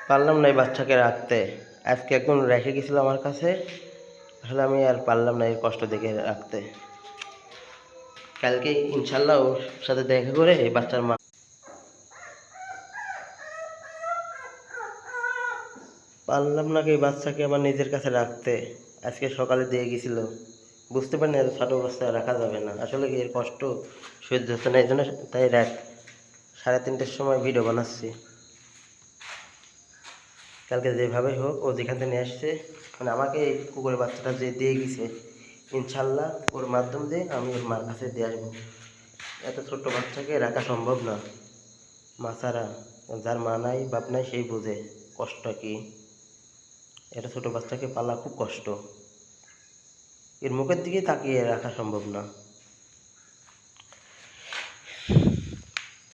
পারলাম না এই বাচ্চাকে রাখতে। আজকে একদম রেখে গেছিল আমার কাছে, আসলে আমি আর পারলাম না এর কষ্ট দেখে রাখতে। কালকে ইনশাল্লাহ ওর সাথে দেখা করে এই বাচ্চার মা পারলাম না এই বাচ্চাকে আমার নিজের কাছে রাখতে। আজকে সকালে দিয়ে গেছিল, বুঝতে পারিনি এত ছোটো অবস্থায় রাখা যাবে না, আসলে কি এর কষ্ট সহ্য হচ্ছে না, এই জন্য তাই রাত 3:30টার সময় ভিডিও বানাচ্ছি। কালকে যেভাবে হোক ও যেখান থেকে নিয়ে আসছে, মানে আমাকে এই কুকুরের বাচ্চাটা যে দিয়ে গেছে, ইনশাল্লাহ ওর মাধ্যম দিয়ে আমি ওর মার কাছে দিয়ে আসবো। এত ছোট্ট বাচ্চাকে রাখা সম্ভব না, মা ছাড়া। যার মা নাই বাপ নাই সেই বোঝে কষ্ট কি। এটা ছোট বাচ্চাকে পালা খুব কষ্ট, এর মুখের দিকে তাকিয়ে রাখা সম্ভব না।